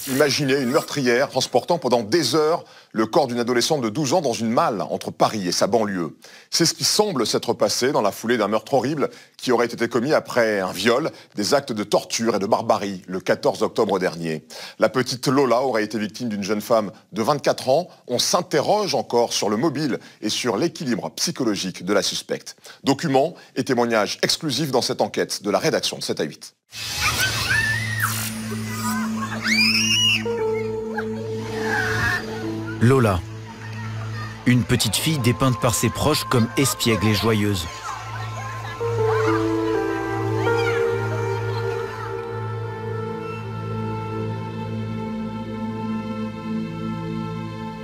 Imaginez une meurtrière transportant pendant des heures le corps d'une adolescente de 12 ans dans une malle entre Paris et sa banlieue. C'est ce qui semble s'être passé dans la foulée d'un meurtre horrible qui aurait été commis après un viol, des actes de torture et de barbarie le 14 octobre dernier. La petite Lola aurait été victime d'une jeune femme de 24 ans. On s'interroge encore sur le mobile et sur l'équilibre psychologique de la suspecte. Documents et témoignages exclusifs dans cette enquête de la rédaction de 7 à 8. Lola, une petite fille dépeinte par ses proches comme espiègle et joyeuse.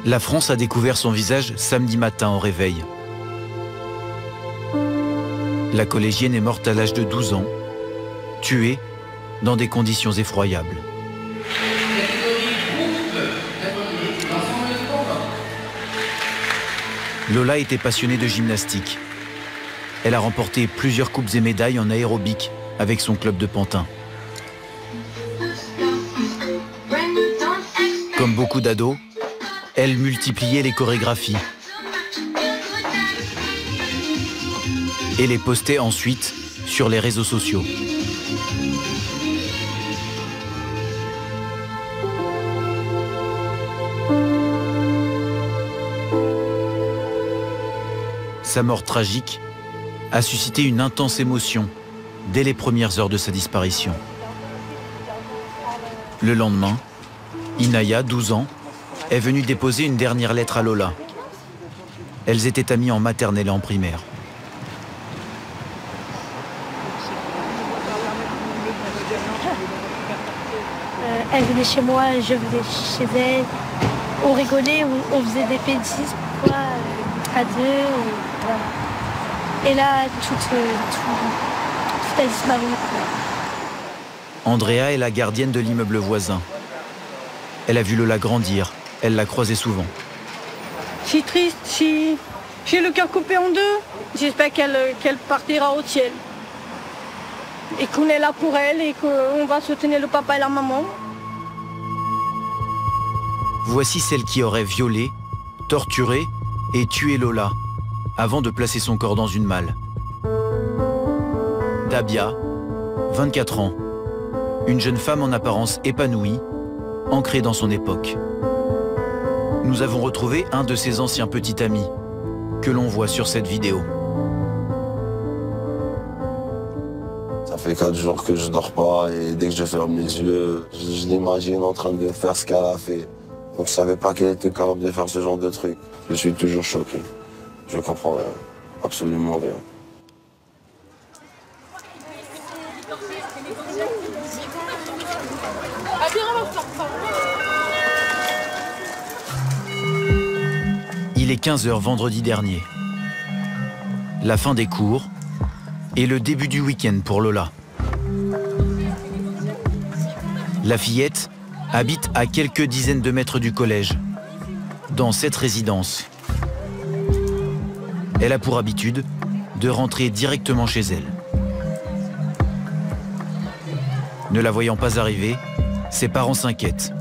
La France a découvert son visage samedi matin au réveil. La collégienne est morte à l'âge de 12 ans, tuée dans des conditions effroyables. Lola était passionnée de gymnastique. Elle a remporté plusieurs coupes et médailles en aérobic avec son club de Pantin. Comme beaucoup d'ados, elle multipliait les chorégraphies et les postait ensuite sur les réseaux sociaux. Sa mort tragique a suscité une intense émotion dès les premières heures de sa disparition. Le lendemain, Inaya, 12 ans, est venue déposer une dernière lettre à Lola. Elles étaient amies en maternelle et en primaire. Elle venait chez moi, je venais chez elle. On rigolait, on faisait des bêtises, parfois à deux. Voilà. Et là, tout a disparu. Andrea est la gardienne de l'immeuble voisin. Elle a vu Lola grandir, elle l'a croisée souvent. Je suis triste, j'ai le cœur coupé en deux. J'espère qu'elle partira au ciel. Et qu'on est là pour elle et qu'on va soutenir le papa et la maman. Voici celle qui aurait violé, torturé et tué Lola avant de placer son corps dans une malle. Dabia, 24 ans, une jeune femme en apparence épanouie, ancrée dans son époque. Nous avons retrouvé un de ses anciens petits amis, que l'on voit sur cette vidéo. Ça fait 4 jours que je dors pas et dès que je ferme les yeux, je l'imagine en train de faire ce qu'elle a fait. Donc je savais pas qu'elle était capable de faire ce genre de truc. Je suis toujours choqué. Je comprends rien. Absolument rien. Il est 15 h vendredi dernier. La fin des cours et le début du week-end pour Lola. La fillette habite à quelques dizaines de mètres du collège, dans cette résidence. Elle a pour habitude de rentrer directement chez elle. Ne la voyant pas arriver, ses parents s'inquiètent.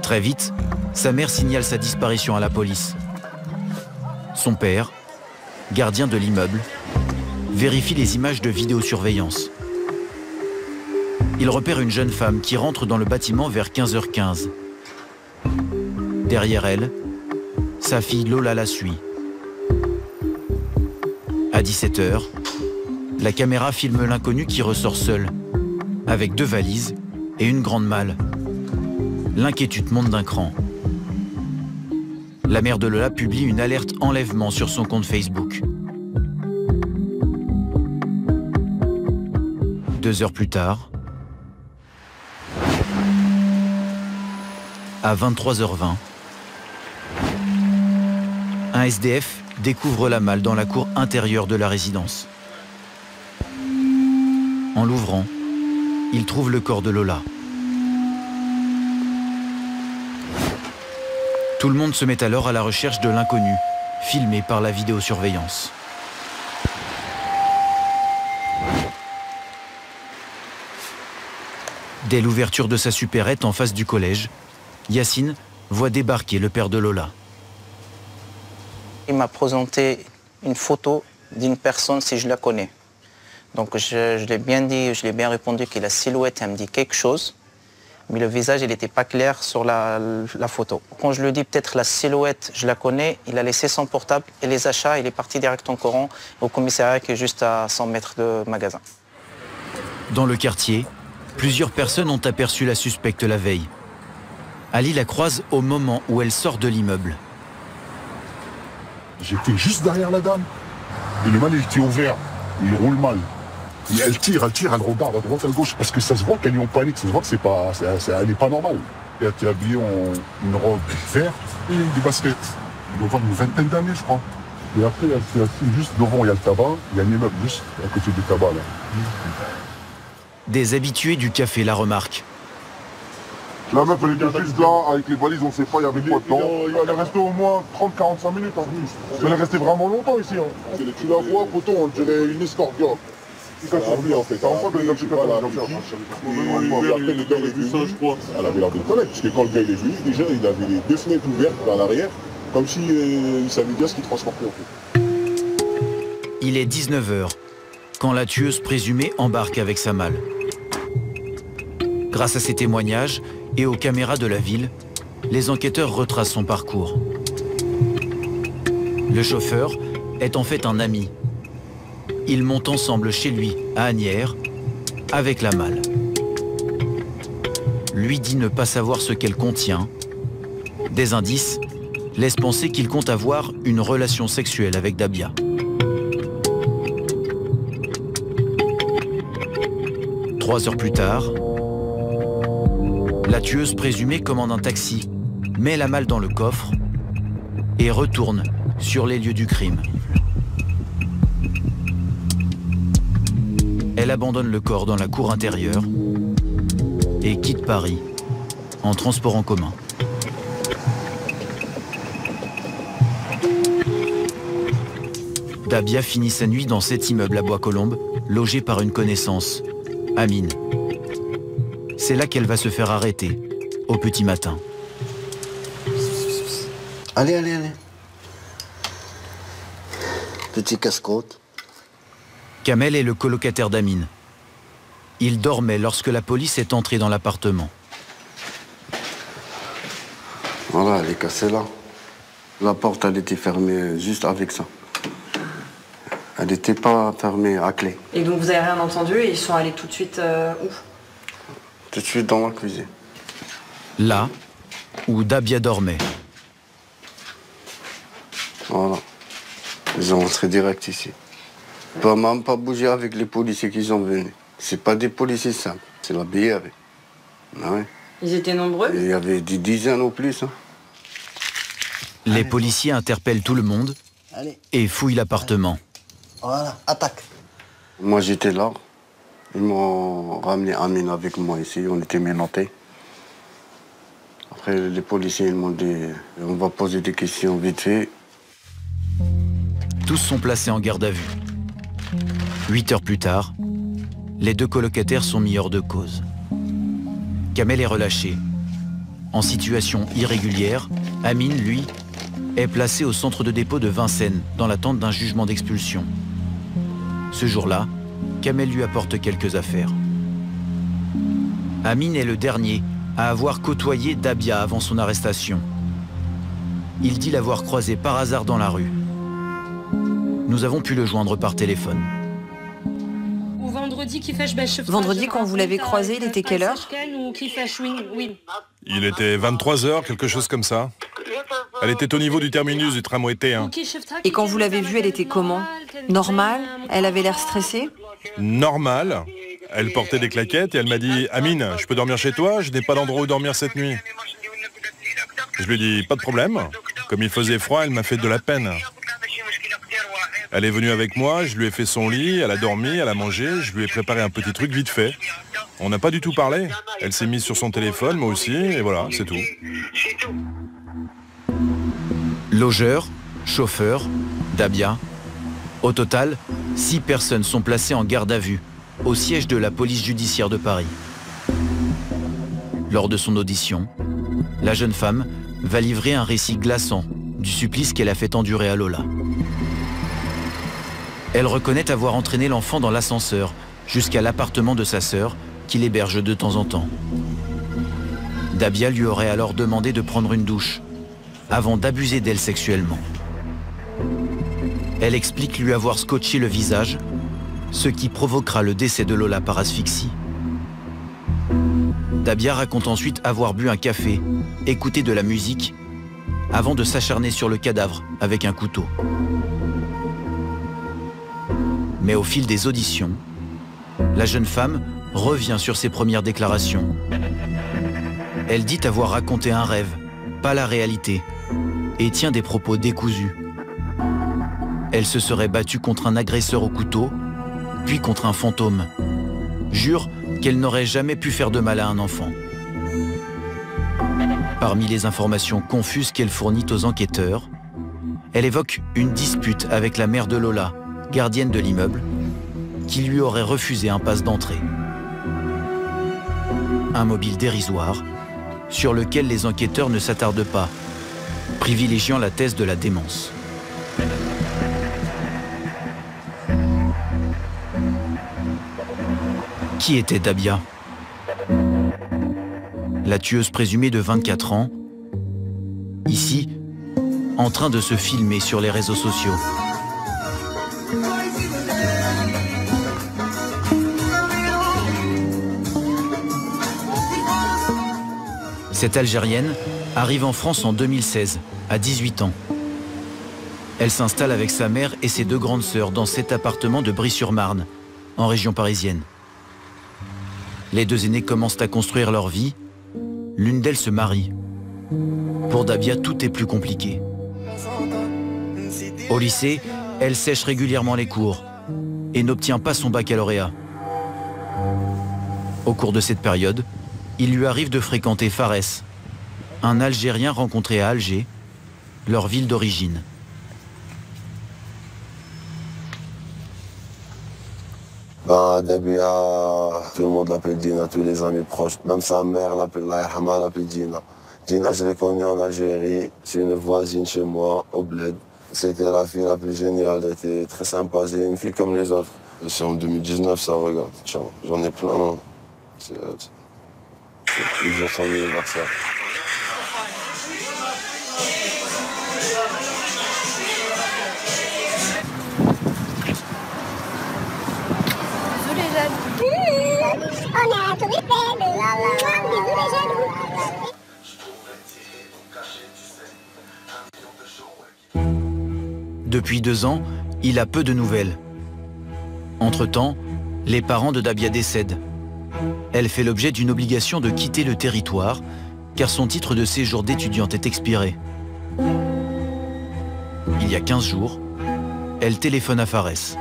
Très vite, sa mère signale sa disparition à la police. Son père, gardien de l'immeuble, vérifie les images de vidéosurveillance. Il repère une jeune femme qui rentre dans le bâtiment vers 15h15. Derrière elle, sa fille Lola la suit. À 17h, la caméra filme l'inconnu qui ressort seul, avec 2 valises et une grande malle. L'inquiétude monte d'un cran. La mère de Lola publie une alerte enlèvement sur son compte Facebook. 2 heures plus tard, à 23h20, un SDF découvre la malle dans la cour intérieure de la résidence. En l'ouvrant, il trouve le corps de Lola. Tout le monde se met alors à la recherche de l'inconnu, filmé par la vidéosurveillance. Dès l'ouverture de sa supérette en face du collège, Yacine voit débarquer le père de Lola. Il m'a présenté une photo d'une personne si je la connais. Donc je l'ai bien dit, je l'ai bien répondu que la silhouette, elle me dit quelque chose, mais le visage, il n'était pas clair sur la photo. Quand je lui dis peut-être la silhouette, je la connais, il a laissé son portable et les achats, il est parti direct en courant au commissariat qui est juste à 100 mètres de magasin. Dans le quartier, plusieurs personnes ont aperçu la suspecte la veille. Ali la croise au moment où elle sort de l'immeuble. J'étais juste derrière la dame. Et le mal, il était ouvert. Il roule mal. Et elle tire, elle regarde à droite, à gauche. Parce que ça se voit qu'elle est en panique. Ça se voit que elle n'est pas normale. Elle était habillée en une robe verte et des baskets. Il doit avoir une vingtaine d'années, je crois. Et après, elle s'est assise juste devant, il y a le tabac. Il y a un immeuble juste à côté du tabac, là. Des habitués du café la remarquent. La meuf, elle était juste là, avec les valises, on ne sait pas, il y avait quoi dedans. Elle est restée au moins 30-45 minutes. Hein. Elle est restée vraiment longtemps ici. Hein. Tu la vois, poteau, on dirait une escorte. C'est ça en fait. En fait, les gars, je sais pas elle avait l'air de le connaître, parce que quand le gars il est venu, déjà, il avait les deux fenêtres ouvertes à l'arrière, comme s'il savait bien ce qu'il transportait en fait. Il est 19h, quand la tueuse présumée embarque avec sa malle. Grâce à ses témoignages et aux caméras de la ville, les enquêteurs retracent son parcours. Le chauffeur est en fait un ami. Ils montent ensemble chez lui, à Asnières, avec la malle. Lui dit ne pas savoir ce qu'elle contient. Des indices laissent penser qu'il compte avoir une relation sexuelle avec Dabia. Trois heures plus tard, la tueuse présumée commande un taxi, met la malle dans le coffre et retourne sur les lieux du crime. Elle abandonne le corps dans la cour intérieure et quitte Paris en transport en commun. Dabia finit sa nuit dans cet immeuble à Bois-Colombes, logé par une connaissance, Amine. C'est là qu'elle va se faire arrêter, au petit matin. Allez. Petit casse-croûte. Kamel est le colocataire d'Amine. Il dormait lorsque la police est entrée dans l'appartement. Voilà, elle est cassée là. La porte, elle était fermée juste avec ça. Elle n'était pas fermée à clé. Et donc vous avez rien entendu et ils sont allés tout de suite où? Tout de suite dans la cuisine. Là où Dabia dormait. Voilà. Ils ont entré direct ici. On peut même pas bouger avec les policiers qui sont venus. C'est pas des policiers simples, c'est la BIA. Ah ouais. Ils étaient nombreux? Il y avait des dizaines ou plus. Hein. Les policiers interpellent tout le monde et fouillent l'appartement. Voilà, attaque. Moi j'étais là. Ils m'ont ramené Amine avec moi ici, on était menottés. Après les policiers ils m'ont dit on va poser des questions vite fait. Tous sont placés en garde à vue. 8 heures plus tard, les deux colocataires sont mis hors de cause. Kamel est relâché. En situation irrégulière, Amine, lui, est placé au centre de dépôt de Vincennes dans l'attente d'un jugement d'expulsion. Ce jour-là, Kamel lui apporte quelques affaires. Amine est le dernier à avoir côtoyé Dabia avant son arrestation. Il dit l'avoir croisé par hasard dans la rue. Nous avons pu le joindre par téléphone. Vendredi, quand vous l'avez croisé, il était quelle heure? Il était 23h, quelque chose comme ça. Elle était au niveau du terminus du tramway T1. Et quand vous l'avez vue, elle était comment? Normale? Elle avait l'air stressée? Normale. Elle portait des claquettes et elle m'a dit « Amine, je peux dormir chez toi? Je n'ai pas d'endroit où dormir cette nuit. » Je lui ai dit « Pas de problème. » Comme il faisait froid, elle m'a fait de la peine. Elle est venue avec moi, je lui ai fait son lit, elle a dormi, elle a mangé, je lui ai préparé un petit truc vite fait. On n'a pas du tout parlé. Elle s'est mise sur son téléphone, moi aussi, et voilà, c'est tout. Logeur, chauffeur, Dabia. Au total, 6 personnes sont placées en garde à vue, au siège de la police judiciaire de Paris. Lors de son audition, la jeune femme va livrer un récit glaçant du supplice qu'elle a fait endurer à Lola. Elle reconnaît avoir entraîné l'enfant dans l'ascenseur jusqu'à l'appartement de sa sœur qui l'héberge de temps en temps. Dabia lui aurait alors demandé de prendre une douche avant d'abuser d'elle sexuellement. Elle explique lui avoir scotché le visage, ce qui provoquera le décès de Lola par asphyxie. Dabia raconte ensuite avoir bu un café, écouté de la musique, avant de s'acharner sur le cadavre avec un couteau. Mais au fil des auditions, la jeune femme revient sur ses premières déclarations. Elle dit avoir raconté un rêve, pas la réalité, et tient des propos décousus. Elle se serait battue contre un agresseur au couteau, puis contre un fantôme. Jure qu'elle n'aurait jamais pu faire de mal à un enfant. Parmi les informations confuses qu'elle fournit aux enquêteurs, elle évoque une dispute avec la mère de Lola, gardienne de l'immeuble, qui lui aurait refusé un passe d'entrée. Un mobile dérisoire, sur lequel les enquêteurs ne s'attardent pas, privilégiant la thèse de la démence. Qui était Dabia? La tueuse présumée de 24 ans, ici, en train de se filmer sur les réseaux sociaux. Cette Algérienne arrive en France en 2016, à 18 ans. Elle s'installe avec sa mère et ses deux grandes sœurs dans cet appartement de Brie-sur-Marne, en région parisienne. Les deux aînées commencent à construire leur vie. L'une d'elles se marie. Pour Dabia, tout est plus compliqué. Au lycée, elle sèche régulièrement les cours et n'obtient pas son baccalauréat. Au cours de cette période, il lui arrive de fréquenter Fares, un Algérien rencontré à Alger, leur ville d'origine. Dabia, tout le monde l'appelle Dina, tous les amis proches. Même sa mère l'appelle Dina. Dina, je l'ai connue en Algérie. C'est une voisine chez moi, au bled. C'était la fille la plus géniale, elle était très sympa. C'est une fille comme les autres. C'est en 2019, ça, regarde. J'en ai plein. C'est toujours son anniversaire. Depuis 2 ans, il a peu de nouvelles. Entre-temps, les parents de Dabia décèdent. Elle fait l'objet d'une obligation de quitter le territoire, car son titre de séjour d'étudiante est expiré. Il y a 15 jours, elle téléphone à Fares.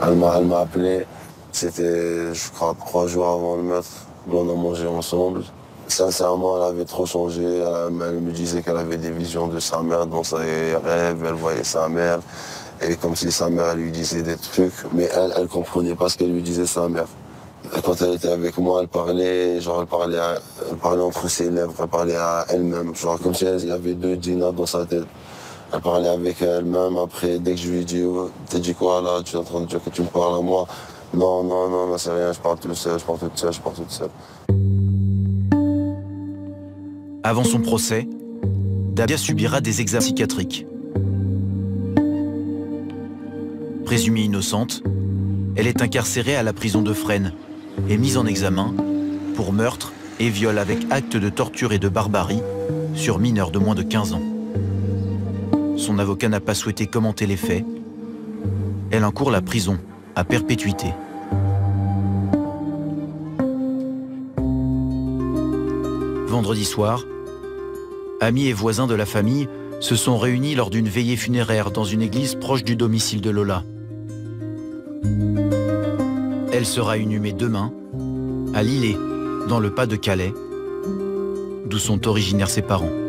Elle m'a appelé, c'était, je crois, 3 jours avant le meurtre. On a mangé ensemble. Sincèrement, elle avait trop changé. Elle me disait qu'elle avait des visions de sa mère dans ses rêves. Elle voyait sa mère. Et comme si sa mère lui disait des trucs. Mais elle comprenait pas ce qu'elle lui disait sa mère. Et quand elle était avec moi, elle parlait, elle parlait entre ses lèvres. Elle parlait à elle-même. Genre comme si il y avait 2 Dina dans sa tête. Elle parlait avec elle-même. Après, dès que je lui ai dit, oh, t'as dit quoi là? Tu es en train de dire que tu me parles à moi? Non, c'est rien. Je parle toute seule. Avant son procès, Dabia subira des examens psychiatriques. Présumée innocente, elle est incarcérée à la prison de Fresnes et mise en examen pour meurtre et viol avec acte de torture et de barbarie sur mineurs de moins de 15 ans. Son avocat n'a pas souhaité commenter les faits. Elle encourt la prison à perpétuité. Vendredi soir, amis et voisins de la famille se sont réunis lors d'une veillée funéraire dans une église proche du domicile de Lola. Elle sera inhumée demain à Lillers, dans le Pas-de-Calais, d'où sont originaires ses parents.